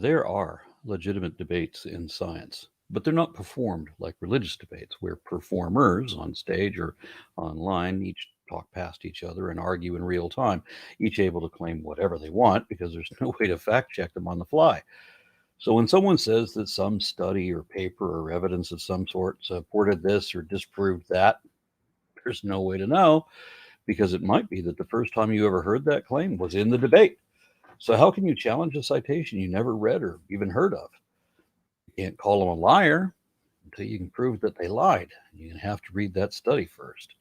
There are legitimate debates in science, but they're not performed like religious debates, where performers on stage or online each talk past each other and argue in real time, each able to claim whatever they want because there's no way to fact check them on the fly. So when someone says that some study or paper or evidence of some sort supported this or disproved that, there's no way to know because it might be that the first time you ever heard that claim was in the debate. So how can you challenge a citation you never read or even heard of? You can't call them a liar until you can prove that they lied. You have to read that study first.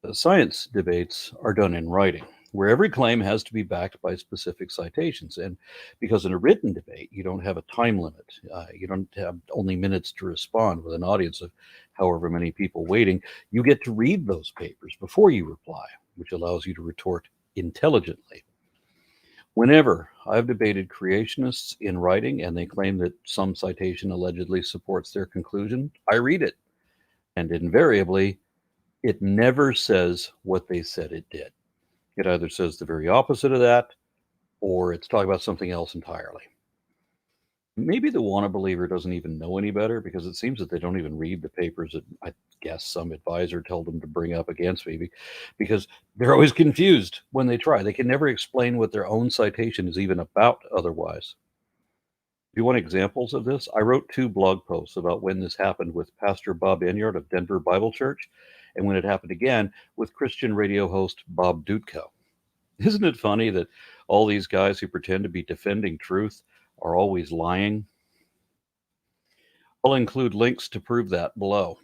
The science debates are done in writing, where every claim has to be backed by specific citations. And because in a written debate, you don't have a time limit, you don't have only minutes to respond with an audience of however many people waiting. You get to read those papers before you reply, which allows you to retort intelligently. Whenever I've debated creationists in writing and they claim that some citation allegedly supports their conclusion, I read it. And invariably, it never says what they said it did. It either says the very opposite of that, or it's talking about something else entirely. Maybe the wanna believer doesn't even know any better because it seems that they don't even read the papers that I guess some advisor told them to bring up against me because they're always confused when they try. They can never explain what their own citation is even about otherwise. If you want examples of this, I wrote 2 blog posts about when this happened with Pastor Bob Enyart of Denver Bible Church and when it happened again with Christian radio host Bob Dutko. Isn't it funny that all these guys who pretend to be defending truth are always lying? I'll include links to prove that below.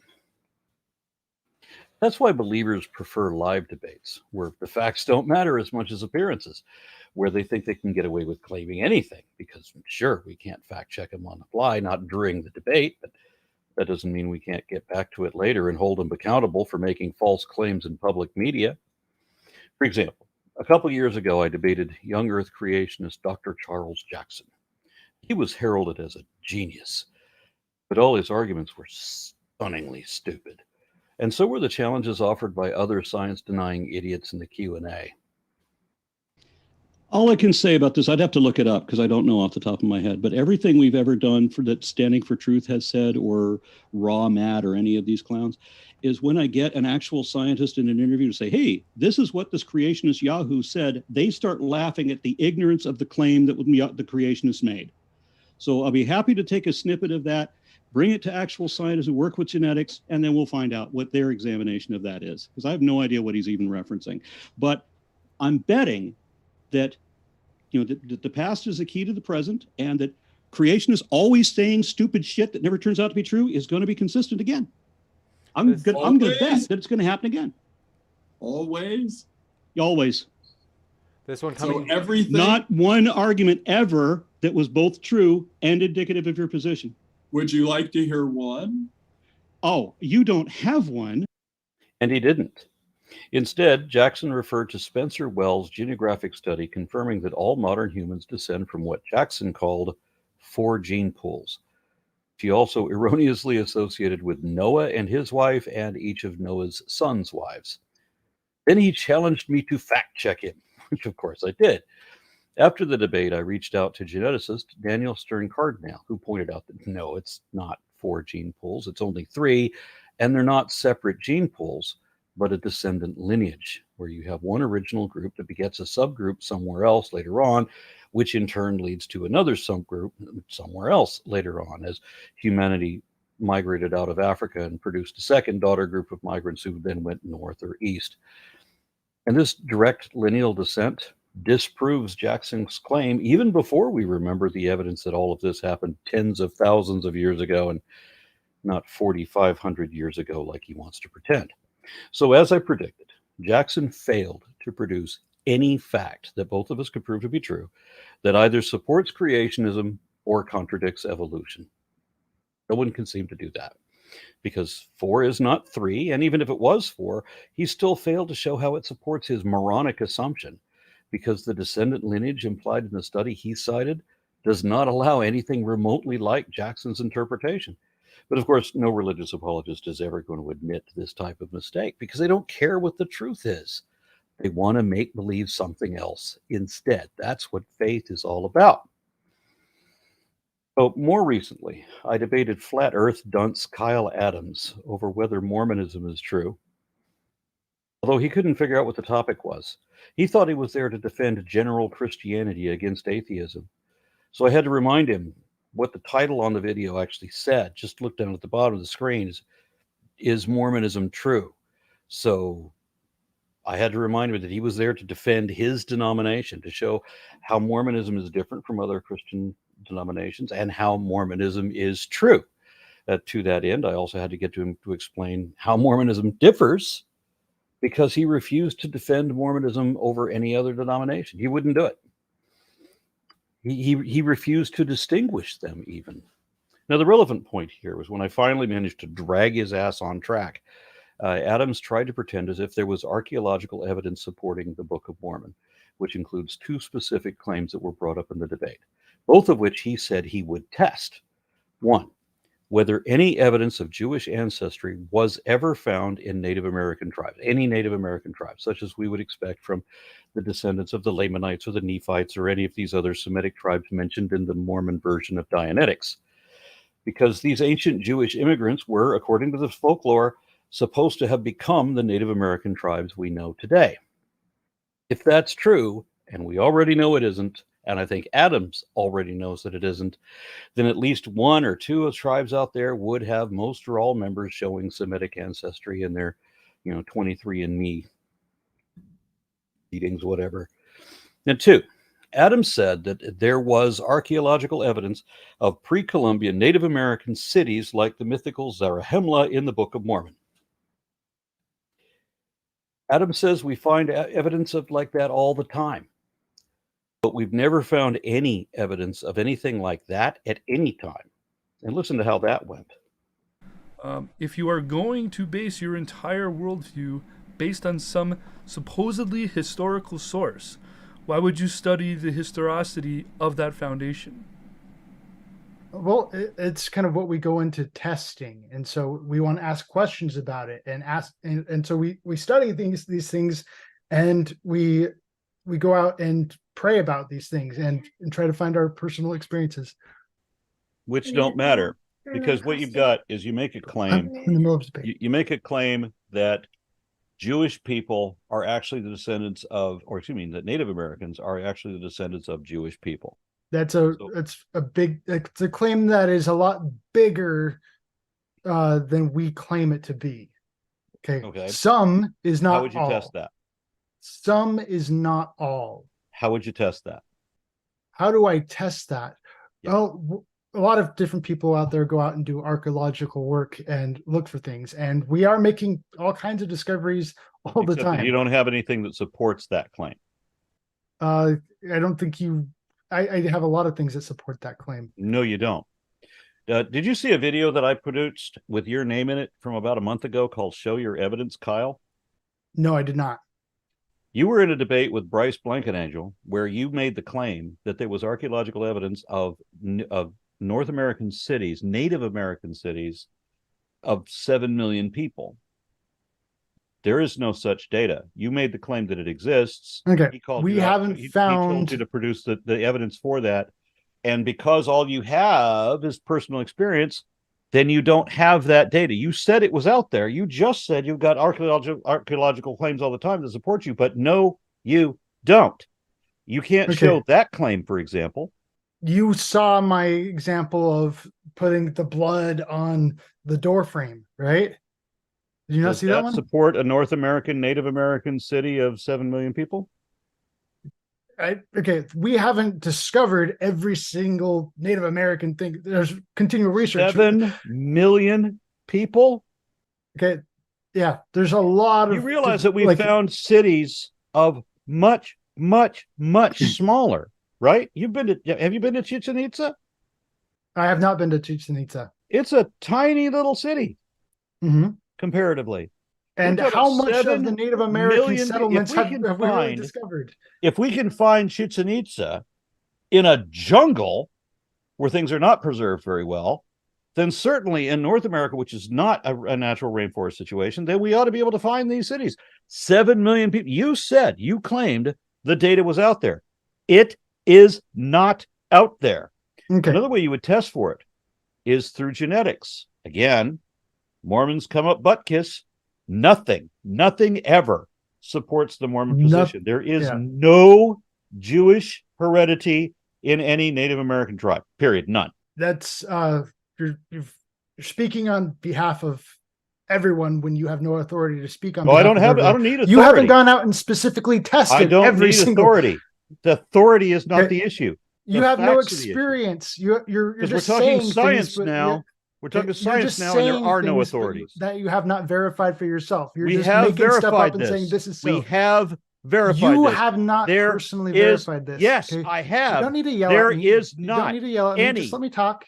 That's why believers prefer live debates, where the facts don't matter as much as appearances, where they think they can get away with claiming anything, because sure, we can't fact check them on the fly, not during the debate, but that doesn't mean we can't get back to it later and hold them accountable for making false claims in public media. For example, a couple years ago, I debated young Earth creationist Dr. Charles Jackson. He was heralded as a genius, but all his arguments were stunningly stupid. And so were the challenges offered by other science-denying idiots in the Q&A. All I can say about this, I'd have to look it up because I don't know off the top of my head, but everything we've ever done for that Standing for Truth has said, or Raw Matt or any of these clowns, is when I get an actual scientist in an interview to say, hey, this is what this creationist Yahoo said, they start laughing at the ignorance of the claim that the creationists made. So I'll be happy to take a snippet of that, bring it to actual scientists who work with genetics, and then we'll find out what their examination of that is, because I have no idea what he's even referencing. But I'm betting that the past is the key to the present, and that creationists always saying stupid shit that never turns out to be true is going to be consistent again. I'm going to bet that it's going to happen again. Always? Always. This one coming. So everything. Not one argument ever that was both true and indicative of your position. Would you like to hear one? Oh, you don't have one. And he didn't. Instead, Jackson referred to Spencer Wells' genographic study confirming that all modern humans descend from what Jackson called 4 gene pools. She also erroneously associated with Noah and his wife and each of Noah's sons' wives. Then he challenged me to fact check him, which of course I did. After the debate, I reached out to geneticist Daniel Stern Cardinal, who pointed out that no, it's not 4 gene pools, it's only 3, and they're not separate gene pools, but a descendant lineage, where you have one original group that begets a subgroup somewhere else later on, which in turn leads to another subgroup somewhere else later on, as humanity migrated out of Africa and produced a second daughter group of migrants who then went north or east. And this direct lineal descent disproves Jackson's claim even before we remember the evidence that all of this happened tens of thousands of years ago and not 4,500 years ago like he wants to pretend. So as I predicted, Jackson failed to produce any fact that both of us could prove to be true that either supports creationism or contradicts evolution. No one can seem to do that because 4 is not 3, and even if it was 4, he still failed to show how it supports his moronic assumption, because the descendant lineage implied in the study he cited does not allow anything remotely like Jackson's interpretation. But of course, no religious apologist is ever going to admit to this type of mistake because they don't care what the truth is. They want to make believe something else instead. That's what faith is all about. Oh, more recently, I debated flat earth dunce Kyle Adams over whether Mormonism is true, although he couldn't figure out what the topic was. He thought he was there to defend general Christianity against atheism. So I had to remind him what the title on the video actually said. Just look down at the bottom of the screen. Is Mormonism true? So I had to remind him that he was there to defend his denomination, to show how Mormonism is different from other Christian denominations and how Mormonism is true. To that end, I also had to get to him to explain how Mormonism differs, because he refused to defend Mormonism over any other denomination. He wouldn't do it. He refused to distinguish them even. Now, the relevant point here was when I finally managed to drag his ass on track, Adams tried to pretend as if there was archaeological evidence supporting the Book of Mormon, which includes two specific claims that were brought up in the debate, both of which he said he would test. One, whether any evidence of Jewish ancestry was ever found in Native American tribes, any Native American tribes, such as we would expect from the descendants of the Lamanites or the Nephites or any of these other Semitic tribes mentioned in the Mormon version of Dianetics. Because these ancient Jewish immigrants were, according to the folklore, supposed to have become the Native American tribes we know today. If that's true, and we already know it isn't, and I think Adams already knows that it isn't, then at least one or two of tribes out there would have most or all members showing Semitic ancestry in their, 23andMe meetings, whatever. And two, Adams said that there was archaeological evidence of pre-Columbian Native American cities like the mythical Zarahemla in the Book of Mormon. Adams says we find evidence of like that all the time, but we've never found any evidence of anything like that at any time. And listen to how that went. If you are going to base your entire worldview based on some supposedly historical source, why would you study the historicity of that foundation? Well, it's kind of what we go into testing, and so we want to ask questions about it, and so we study these things, and we go out and pray about these things and try to find our personal experiences, which don't matter, because what you've got is you make a claim. I'm in the middle of debate. You make a claim that Jewish people are actually the descendants of, that Native Americans are actually the descendants of Jewish people. It's a claim that is a lot bigger than we claim it to be. Okay. Some is not all. How would you test that? Some is not all. How would you test that? How do I test that? Yeah. Well, a lot of different people out there go out and do archaeological work and look for things, and we are making all kinds of discoveries all the time. You don't have anything that supports that claim. I don't think I have a lot of things that support that claim. No, you don't. Did you see a video that I produced with your name in it from about a month ago called Show Your Evidence, Kyle? No, I did not. You were in a debate with Bryce Blankenangel where you made the claim that there was archaeological evidence of North American cities, Native American cities, of 7 million people. There is no such data. You made the claim that it exists. Okay. He told We you to produce the evidence for that. And because all you have is personal experience, then you don't have that data. You said it was out there. You just said you've got archaeological claims all the time that support you, but no, you don't. You can't show that claim, for example. You saw my example of putting the blood on the door frame, right? Did you not see that one? Support a North American, Native American city of 7 million people? We haven't discovered every single Native American thing. There's continual research. 7 million people? Okay. Yeah, there's a lot of... You realize that we found cities of much, much, much smaller, right? Have you been to Chichen Itza? I have not been to Chichen Itza. It's a tiny little city, comparatively. And how much of the Native American settlements have we really discovered? If we can find Chichen Itza in a jungle where things are not preserved very well, then certainly in North America, which is not a natural rainforest situation, then we ought to be able to find these cities. 7 million people. You claimed the data was out there. It is not out there. Okay. Another way you would test for it is through genetics. Again, Mormons come up butt kiss. Nothing ever supports the Mormon position. There is no Jewish heredity in any Native American tribe, period. None. That's you're speaking on behalf of everyone when you have no authority to speak on. No, I don't behalf of have. I everyone. don't need authority. You haven't gone out and specifically tested. I don't every need single authority. The authority is not the issue. You have no experience. You're just we're talking saying science things, now. We're talking science now, and there are no authorities that you have not verified for yourself. You're we just have making stuff up verified and this. saying this is so. We have verified You this. have not There personally is- verified this. Yes, okay? I have. You don't need to yell There at me. is You not don't need to yell at me. any. Just let me talk.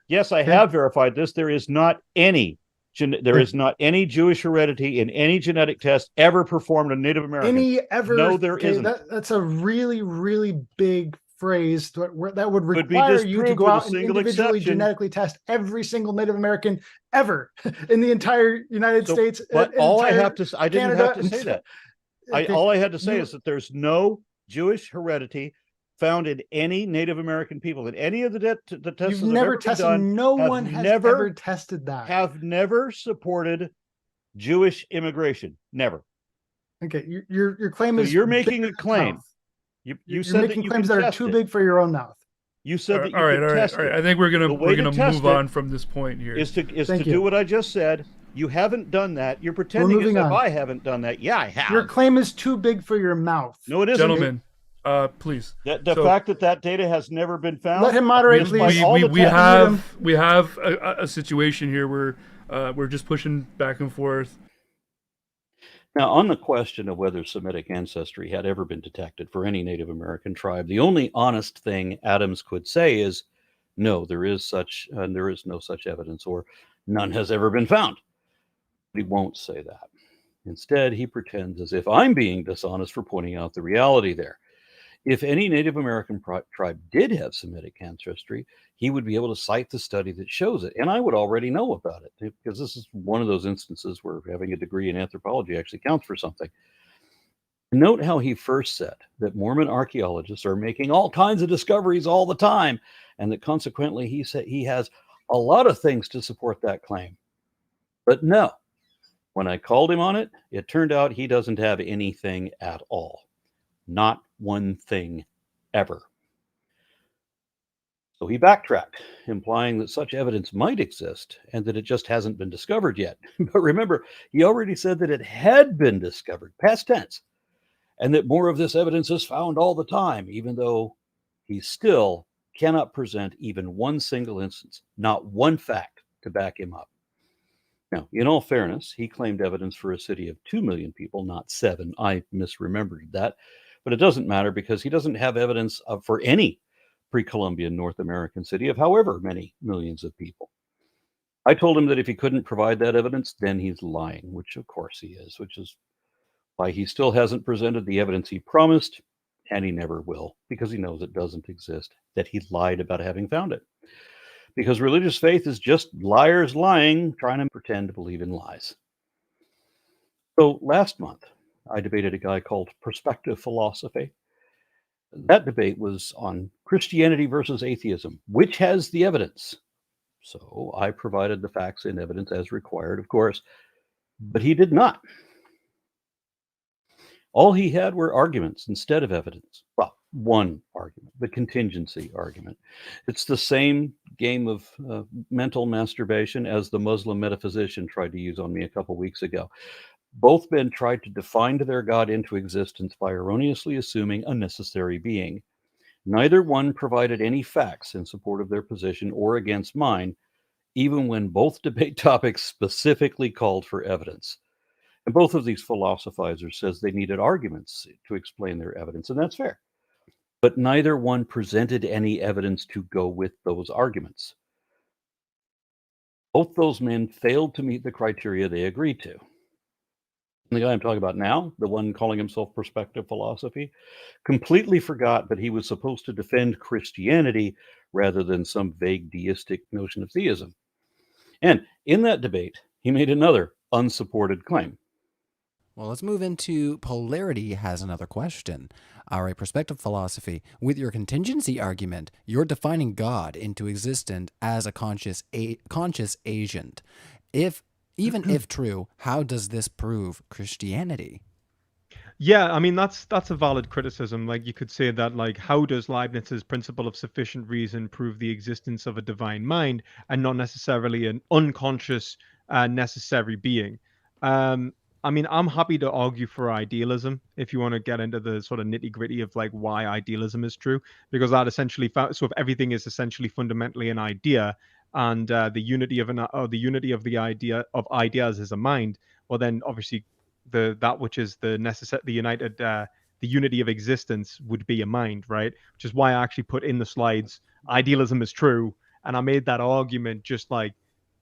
Yes, I have verified this. There is not any. There is not any Jewish heredity in any genetic test ever performed on Native Americans. No, there isn't. That's a really, really big phrase that would Could be require you to disproved go with a out and single individually exception. genetically test every single Native American ever in the entire United States. But all I have to I didn't Canada, have to say that. Okay. All I had to say is that there's no Jewish heredity found in any Native American people. In any of the tests You've that have never ever been tested. done, No one has ever tested that. have never supported Jewish immigration. Never. Okay, your claim So is you're making a claim. You You're said making that you claims can that are test too it. big for your own mouth. You said that you all right, could all right, test all right. it. I think we're The gonna way to test move it on from this point here. Is to Thank you. do what I just said. You haven't done that. You're pretending as moving if on. I haven't done that. Yeah, I have. Your claim is too big for your mouth. No, it isn't. Gentlemen, please. The So- fact that data has never been found. Let him moderate, despite please. all the we tests- have a situation here where we're just pushing back and forth. Now, on the question of whether Semitic ancestry had ever been detected for any Native American tribe, the only honest thing Adams could say is, no, there is no such evidence, or none has ever been found. But he won't say that. Instead, he pretends as if I'm being dishonest for pointing out the reality there. If any Native American tribe did have Semitic ancestry, he would be able to cite the study that shows it. And I would already know about it, because this is one of those instances where having a degree in anthropology actually counts for something. Note how he first said that Mormon archaeologists are making all kinds of discoveries all the time, and that consequently he said he has a lot of things to support that claim. But no, when I called him on it, it turned out he doesn't have anything at all. Not one thing ever. So he backtracked, implying that such evidence might exist and that it just hasn't been discovered yet. But remember, he already said that it had been discovered, past tense, and that more of this evidence is found all the time, even though he still cannot present even one single instance, not one fact to back him up. Now, in all fairness, he claimed evidence for a city of 2 million people, not 7. I misremembered that. But it doesn't matter, because he doesn't have evidence for any pre-Columbian North American city of however many millions of people. I told him that if he couldn't provide that evidence, then he's lying, which of course he is, which is why he still hasn't presented the evidence he promised, and he never will, because he knows it doesn't exist, that he lied about having found it. Because religious faith is just liars lying, trying to pretend to believe in lies. So last month, I debated a guy called Perspective Philosophy. That debate was on Christianity versus atheism. Which has the evidence? So I provided the facts and evidence as required, of course, but he did not. All he had were arguments instead of evidence. Well, one argument, the contingency argument. It's the same game of mental masturbation as the Muslim metaphysician tried to use on me a couple weeks ago. Both men tried to define their God into existence by erroneously assuming a necessary being. Neither one provided any facts in support of their position or against mine, even when both debate topics specifically called for evidence. And both of these philosophizers says they needed arguments to explain their evidence, and that's fair. But neither one presented any evidence to go with those arguments. Both those men failed to meet the criteria they agreed to. The guy I'm talking about now, the one calling himself Perspective Philosophy, completely forgot that he was supposed to defend Christianity rather than some vague deistic notion of theism. And in that debate, he made another unsupported claim. Well, let's move into Polarity has another question. All right, perspective philosophy. With your contingency argument, you're defining God into existence as a conscious agent. Even if true, how does this prove Christianity? Yeah, I mean that's a valid criticism. Like you could say that like how does Leibniz's principle of sufficient reason prove the existence of a divine mind and not necessarily an unconscious necessary being? Um I mean, I'm happy to argue for idealism if you want to get into the sort of nitty gritty of like why idealism is true, because that essentially so if everything is essentially fundamentally an idea, and the unity of the unity of the idea of ideas is a mind, well then obviously that which is the unity of existence would be a mind, right? Which is why I actually put in the slides idealism is true, and I made that argument just like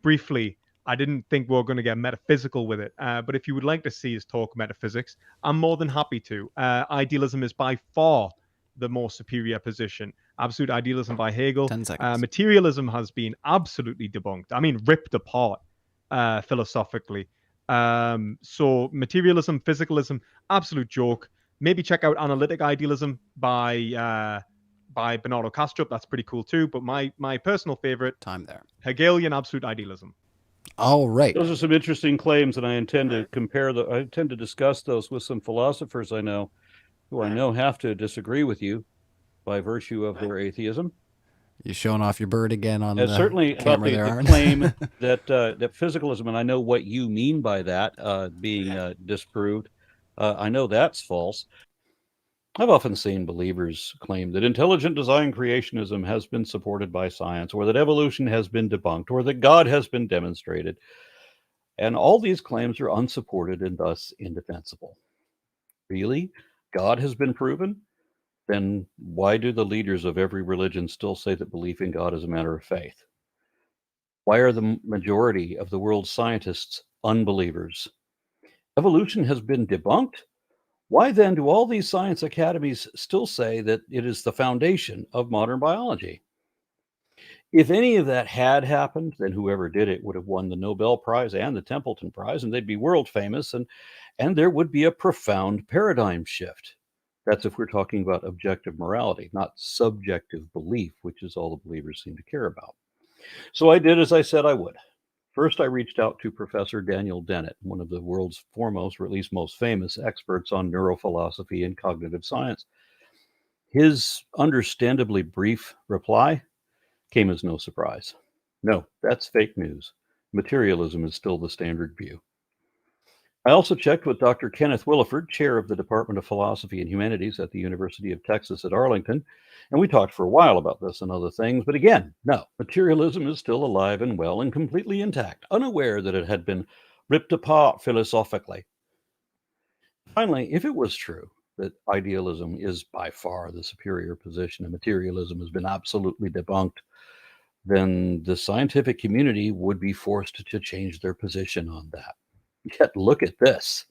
briefly. I didn't think we were going to get metaphysical with it, but if you would like to see us talk metaphysics, I'm more than happy to. Idealism is by far the more superior position. Absolute idealism by Hegel. 10 seconds. Materialism has been absolutely debunked. I mean, ripped apart philosophically. So materialism, physicalism, absolute joke. Maybe check out Analytic Idealism by Bernardo Kastrup. That's pretty cool too. But my personal favorite, Time there. Hegelian absolute idealism. All right. Those are some interesting claims, and I intend to I intend to discuss those with some philosophers I know, who I know have to disagree with you by virtue of their atheism. You showing off your bird again on the certainly about camera the there, claim that that physicalism, and I know what you mean by that being disproved. I know that's false. I've often seen believers claim that intelligent design creationism has been supported by science, or that evolution has been debunked, or that God has been demonstrated. And all these claims are unsupported and thus indefensible. Really? God has been proven? Then why do the leaders of every religion still say that belief in God is a matter of faith? Why are the majority of the world's scientists unbelievers? Evolution has been debunked? Why then do all these science academies still say that it is the foundation of modern biology? If any of that had happened, then whoever did it would have won the Nobel Prize and the Templeton Prize, and they'd be world famous, and there would be a profound paradigm shift. That's if we're talking about objective morality, not subjective belief, which is all the believers seem to care about. So I did as I said I would. First, I reached out to Professor Daniel Dennett, one of the world's foremost, or at least most famous, experts on neurophilosophy and cognitive science. His understandably brief reply came as no surprise. No, that's fake news. Materialism is still the standard view. I also checked with Dr. Kenneth Williford, chair of the Department of Philosophy and Humanities at the University of Texas at Arlington, and we talked for a while about this and other things, but again, no, materialism is still alive and well and completely intact, unaware that it had been ripped apart philosophically. Finally, if it was true that idealism is by far the superior position and materialism has been absolutely debunked, then the scientific community would be forced to change their position on that. Yet look at this.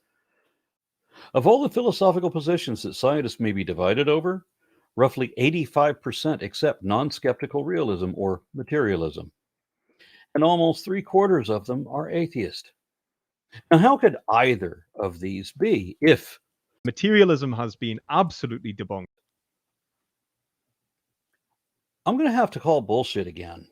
Of all the philosophical positions that scientists may be divided over, roughly 85% accept non-skeptical realism or materialism, and almost 3/4 of them are atheist. Now, how could either of these be if Materialism has been absolutely debunked. I'm going to have to call bullshit again?